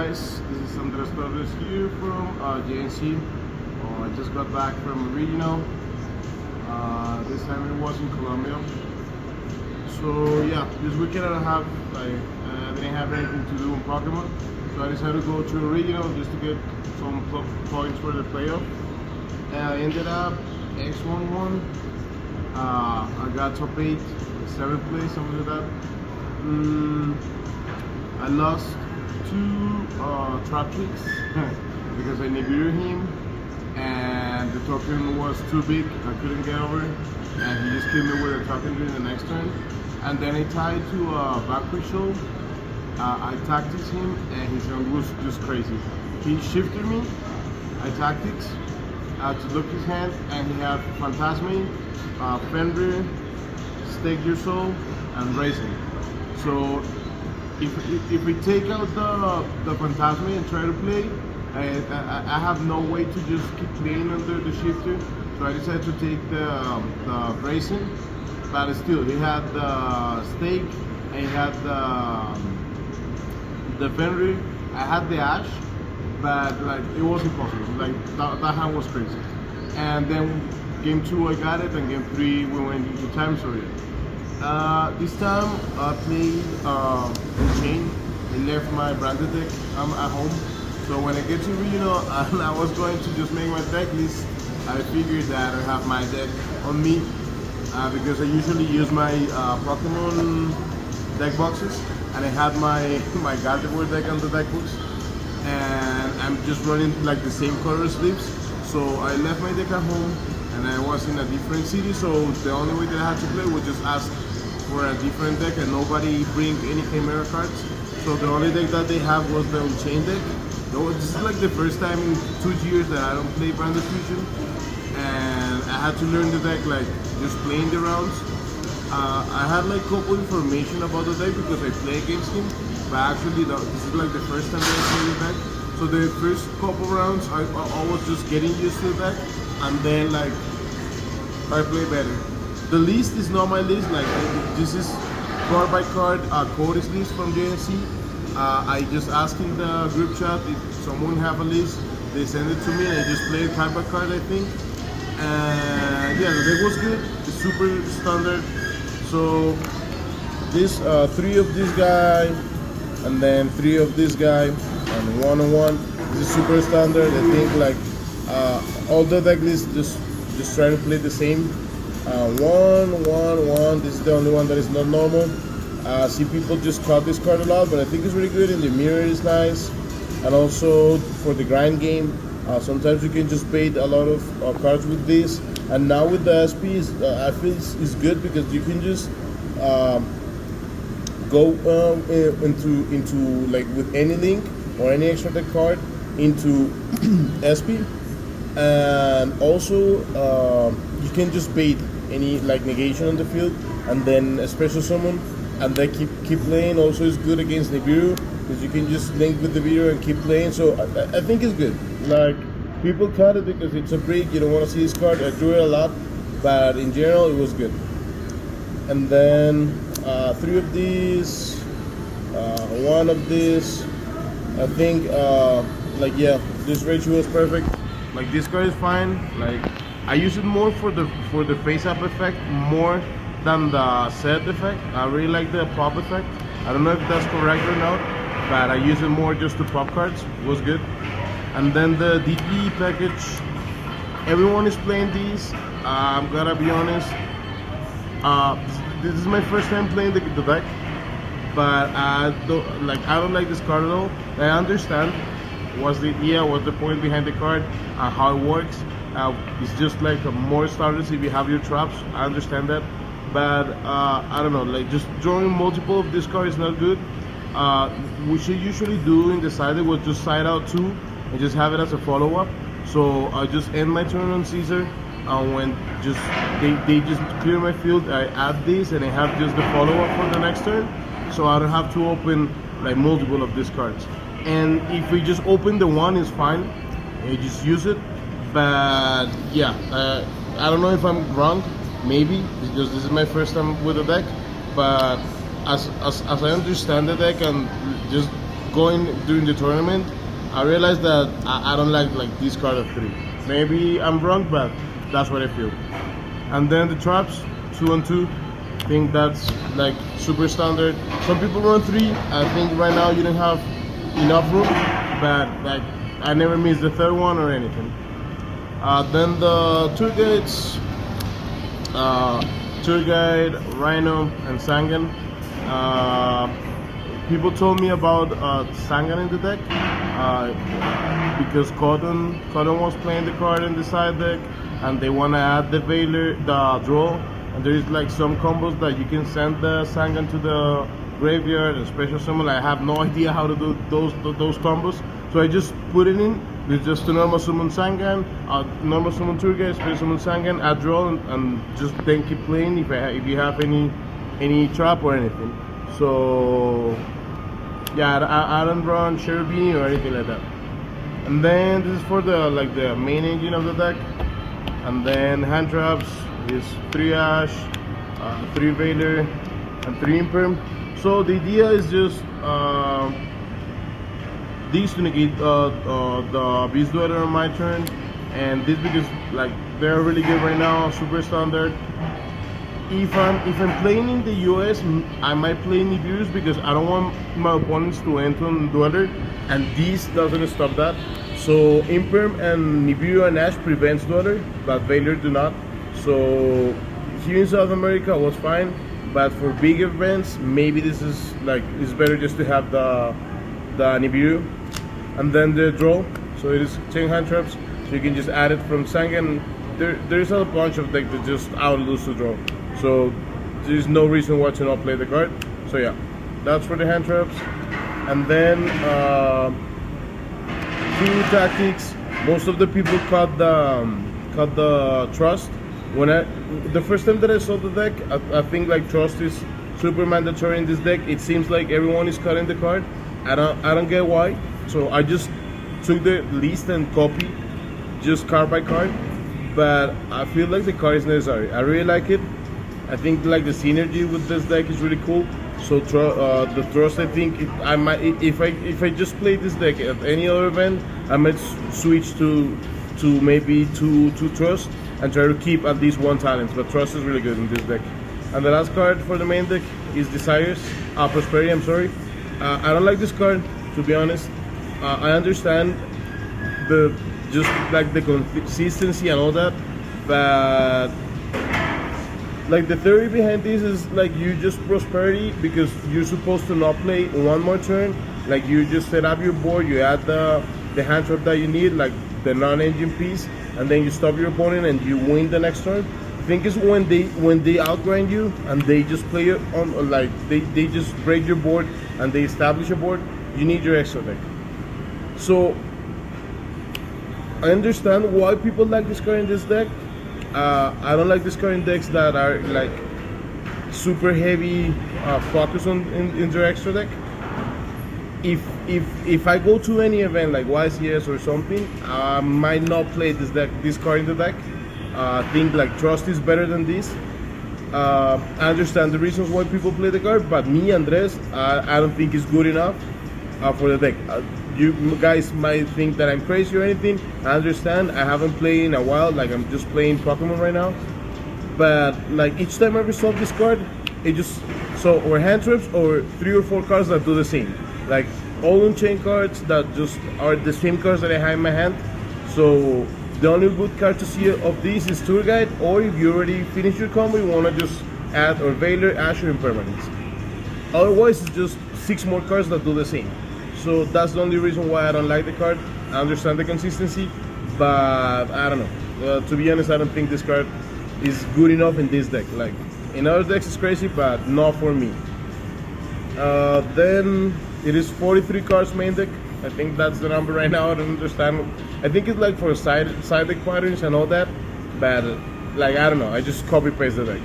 guys, this is Torres here from JNC. I just got back from regional. This time it was in Colombia. So yeah, this weekend I didn't have anything to do in Pokemon, so I decided to go to a regional just to get some points for the playoff. I ended up X11. I got top 8, 7th place, something like that. I lost 2 trap kicks because I Nibiru him and the token was too big. I couldn't get over it, and he just killed me with a token during the next turn. And then I tied to back show. I tactics him and his run was just crazy. He shifted me. I tactics to look his hand, and he had Phantasme, Fender, Stake Your Soul, and Racing. So if we take out the Phantasme and try to play, I have no way to just keep playing under the shifter. So I decided to take the Racing, but still he had the Stake and he had the Fenrir. I had the Ash, but like it was impossible. Like that hand was crazy. And then game 2 I got it, and game 3 we went into time story. This time I played Unchained. I left my branded deck at home. So when I get to regional and I was going to just make my deck list, I figured that I have my deck on me because I usually use my Pokemon deck boxes, and I had my Gardevoir deck on the deck books, and I'm just running like the same color sleeves. So I left my deck at home, and I was in a different city, so the only way that I had to play was just ask for a different deck, and nobody bring any Chimera cards. So the only deck that they have was the Unchained deck. This is like the first time in 2 years that I don't play Branded Fusion, and I had to learn the deck like just playing the rounds. I had like couple information about the deck because I play against him, but actually this is like the first time that I play the deck. So the first couple rounds I was just getting used to the deck, and then like I play better. The list is not my list, like this is card by card codes list from JNC. I just asked in the group chat if someone have a list, they send it to me, and I just play it card by card, I think. And yeah, the deck was good. It's super standard. So this 3 of this guy, and then 3 of this guy, and 1 on 1. This is super standard. I think like all the deck lists just try to play the same. 1, 1, 1. This is the only one that is not normal. See people just cut this card a lot, but I think it's really good, and the mirror is nice. And also for the grind game, sometimes you can just bait a lot of cards with this. And now with the SPs, I feel it's good because you can just go into like with any link or any extra deck card into SP, and also you can just bait any like negation on the field, and then a special summon, and then keep playing. Also is good against Nibiru because you can just link with the Nibiru and keep playing. So I think it's good. Like people cut it because it's a break, you don't want to see this card. I drew it a lot, but in general it was good. And then 3 of these, 1 of this. I think like yeah, this ratio was perfect. Like this card is fine. Like I use it more for the face up effect more than the set effect. I really like the pop effect. I don't know if that's correct or not, but I use it more just to pop cards. It was good. And then the DP package, everyone is playing these. I'm gonna be honest, this is my first time playing the deck, but I don't like this card at all. I understand what's the idea, what's the point behind the card, how it works. It's just like more starters if you have your traps. I understand that, but I don't know, like just drawing multiple of this card is not good. We should usually do in the side was just side out 2 and just have it as a follow-up. So I just end my turn on Caesar, and when they just clear my field, I add this and I have just the follow-up for the next turn, so I don't have to open like multiple of these cards. And if we just open the one, it's fine, you just use it. But yeah, I don't know if I'm wrong, maybe because this is my first time with the deck, but as I understand the deck and just going during the tournament, I realized that I don't like this card of 3. Maybe I'm wrong, but that's what I feel. And then the traps, 2 and 2. I think that's like super standard. Some people run 3. I think right now you don't have enough room, but like I never miss the 3rd one or anything. Then the tour guides, tour guide, Rhino, and Sangan. People told me about Sangan in the deck because Cotton was playing the card in the side deck, and they want to add the Veiler, the draw, and there is like some combos that you can send the Sangan to the graveyard and special summon. I have no idea how to do those combos, so I just put it in with just a normal summon Sangan, normal summon tour guide, special summon Sangan, add draw, and just then keep playing if you have any trap or anything. So yeah, I don't run Cherubini or anything like that. And then this is for the main engine of the deck. And then hand traps is 3 Ash, 3 Veiler, and 3 Imperm. So the idea is just these to negate the Beast Dweller on my turn, and this because like they're really good right now, super standard. If I'm playing in the US, I might play Nibiru's because I don't want my opponents to enter on Dweller, and this doesn't stop that. So Imperm and Nibiru and Ash prevents Dweller, but Veiler do not. So here in South America was fine, but for big events, maybe this is it's better just to have the Nibiru. And then the draw, so it is 10 hand traps, so you can just add it from Sangan. There's a bunch of decks that just out lose to draw, so there's no reason why to not play the card. So yeah, that's for the hand traps. And then 2 tactics. Most of the people cut the trust. The first time that I saw the deck, I think like trust is super mandatory in this deck. It seems like everyone is cutting the card. I don't get why. So I just took the list and copied just card by card, but I feel like the card is necessary. I really like it. I think like the synergy with this deck is really cool. So the trust, I think I might, if I just play this deck at any other event, I might switch to maybe two trust and try to keep at least 1 talent. But trust is really good in this deck. And the last card for the main deck is Desires, Prosperity. I'm sorry. I don't like this card, to be honest. I understand the consistency and all that, but like the theory behind this is like you just prosperity because you're supposed to not play 1 more turn. Like you just set up your board, you add the hand trap that you need, like the non-engine piece, and then you stop your opponent and you win the next turn. I think it's when they outgrind you and they just play it on like they just break your board and they establish a board, you need your extra deck. So I understand why people like this card in this deck. I don't like this card in decks that are like super heavy focus in their extra deck. If I go to any event like YCS or something, I might not play this card in the deck. I think like Trust is better than this. I understand the reasons why people play the card, but me, Andres, I don't think it's good enough for the deck. You guys might think that I'm crazy or anything. I understand. I haven't played in a while. Like I'm just playing Pokemon right now. But like each time I resolve this card, it just or hand traps or 3 or 4 cards that do the same. Like all Unchained cards that just are the same cards that I have in my hand. So the only good card to see of these is Tour Guide, or if you already finished your combo, you wanna just add or Veiler, Ash, or Impermanence. Otherwise, it's just 6 more cards that do the same. So that's the only reason why I don't like the card. I understand the consistency, but I don't know. To be honest, I don't think this card is good enough in this deck. Like in other decks, it's crazy, but not for me. Then it is 43 cards main deck. I think that's the number right now. I don't understand. I think it's like for side deck patterns and all that, but like I don't know. I just copy paste the deck.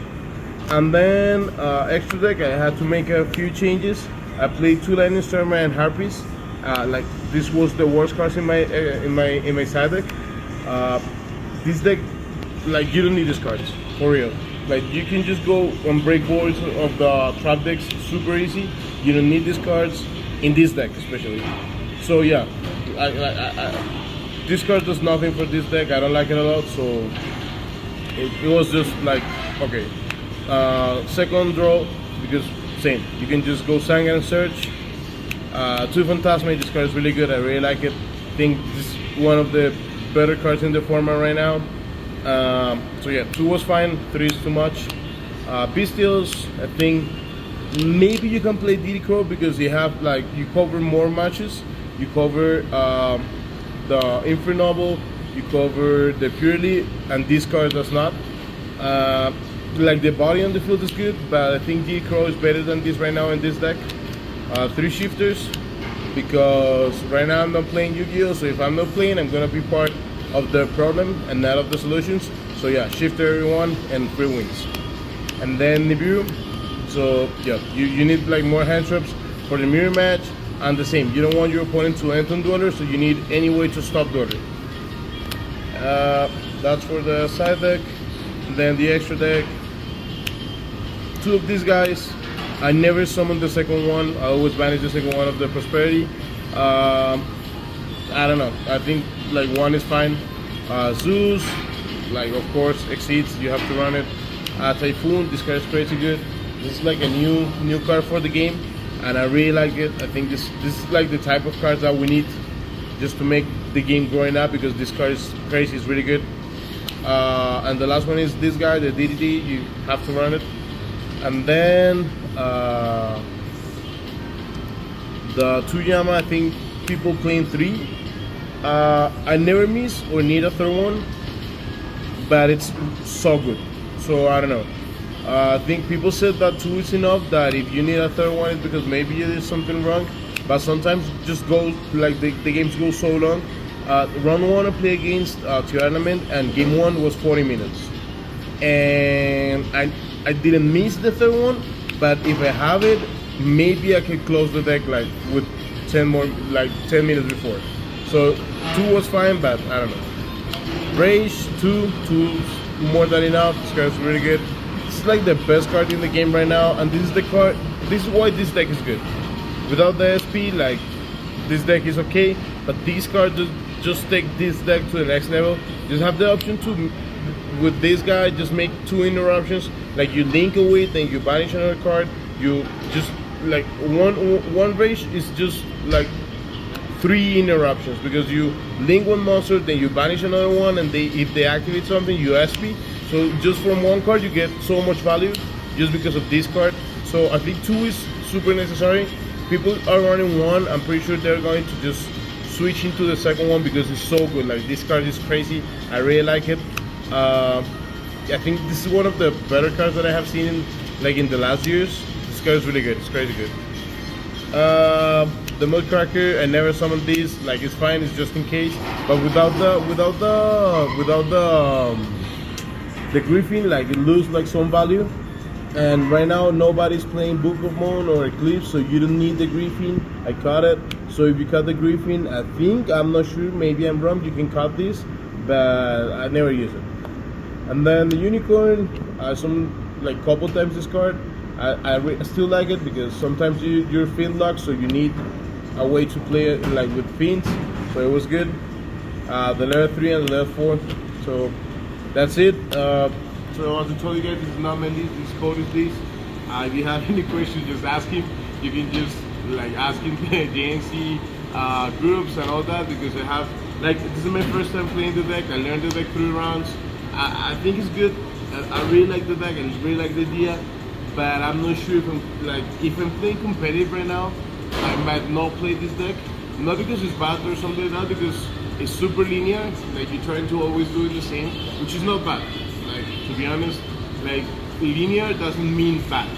And then extra deck, I had to make a few changes. I played 2 Lightning Stormer and Harpies. Like this was the worst cards in my side deck. This deck, like you don't need these cards for real. Like you can just go and break boards of the trap decks super easy. You don't need these cards. in this deck especially. So yeah, this card does nothing for this deck. I don't like it a lot, so it was just like, okay. Second draw, because same, you can just go Sangan and search. Two Phantasma, this card is really good, I really like it. I think this is one of the better cards in the format right now. So yeah, 2 was fine, 3 is too much. Bestials, I think maybe you can play DD Crow because you have like, you cover more matches. You cover the Infernoble, you cover the Purely, and this card does not. Like the body on the field is good, but I think DD Crow is better than this right now in this deck. 3 shifters, because right now I'm not playing Yu-Gi-Oh! So if I'm not playing, I'm gonna be part of the problem and not of the solutions. So yeah, shifter everyone and 3 wins. And then Nibiru. So yeah, you need like more hand traps for the mirror match, and the same, you don't want your opponent to end on Dweller, so you need any way to stop Dweller. That's for the side deck. And then the extra deck, 2 of these guys. I never summoned the second one. I always banish the second one of the Prosperity. I don't know, I think like 1 is fine. Zeus, like of course exceeds, you have to run it. Typhoon, this card is crazy good. This is like a new card for the game, and I really like it. I think this is like the type of cards that we need just to make the game growing up, because this card is crazy, it's really good. And the last one is this guy, the DDD, you have to run it. And then the 2 Yama, I think people playing 3. I never miss or need a third one, but it's so good. So I don't know. I think people said that 2 is enough, that if you need a third one it's because maybe there's something wrong, but sometimes just go, like the games go so long. Round 1 I play against tournament, and game 1 was 40 minutes, and I didn't miss the third one, but if I have it, maybe I could close the deck like with 10 minutes before. So 2 was fine, but I don't know. Rage 2 more than enough. This card is really good. It's like the best card in the game right now, and this is the card. This is why this deck is good. Without the SP, like this deck is okay, but these cards just take this deck to the next level. Just have the option to, with this guy, just make 2 interruptions. Like you link away, then you banish another card. You just like one rage is just like 3 interruptions, because you link 1 monster, then you banish another one, and if they activate something, you SP. So just from 1 card you get so much value just because of this card. So I think 2 is super necessary. People are running 1. I'm pretty sure they're going to just switch into the second one because it's so good. Like this card is crazy. I really like it. I think this is one of the better cards that I have seen in the last years. This card is really good. It's crazy good. The Mudcracker, I never summoned these. Like it's fine. It's just in case. But without the Griffin, like it loses like some value. And right now nobody's playing Book of Moon or Eclipse, so you don't need the Griffin. I cut it. So if you cut the Griffin, I think, I'm not sure, maybe I'm wrong, you can cut this, but I never use it. And then the Unicorn, some like couple times this card. I still like it because sometimes you're fiend locked, so you need a way to play it like with fiends. So it was good. The level 3 and the level 4. So that's it. So as I told you guys, this is not Mendy's, this code is this. If you have any questions, just ask him. You can just like ask him JNC groups and all that, because I have, like, this is my first time playing the deck. I learned the deck 3 rounds. I think it's good. I really like the deck, and I really like the idea, but I'm not sure if I'm playing competitive right now, I might not play this deck. Not because it's bad or something like that, because it's super linear. Like you're trying to always do the same, which is not bad. Like, to be honest, like linear doesn't mean bad,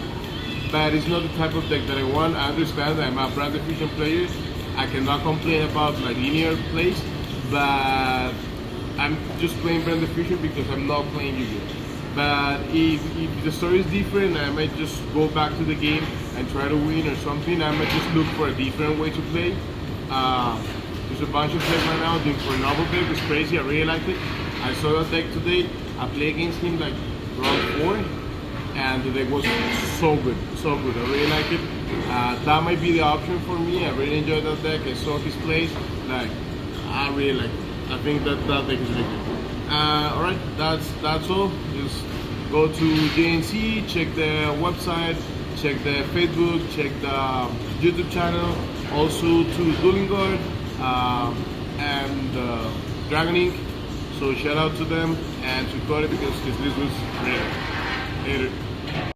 but it's not the type of deck that I want. I understand that I'm a brand efficient player. I cannot complain about my linear plays, but I'm just playing brand efficient because I'm not playing Yu-Gi-Oh! But if the story is different, I might just go back to the game and try to win or something. I might just look for a different way to play. There's a bunch of decks right now. The Infernoble deck is crazy. I really like it. I saw that deck today. I played against him like round 4, and the deck was so good, so good. I really like it. That might be the option for me. I really enjoyed that deck. I saw his plays. Like, I really like it. I think that deck is really good. All right, that's all. Just go to JNC, check the website, check the Facebook, check the YouTube channel. Also to Dueling Guard and Dragon Ink. So shout out to them and to Corey because his list was really good. Later.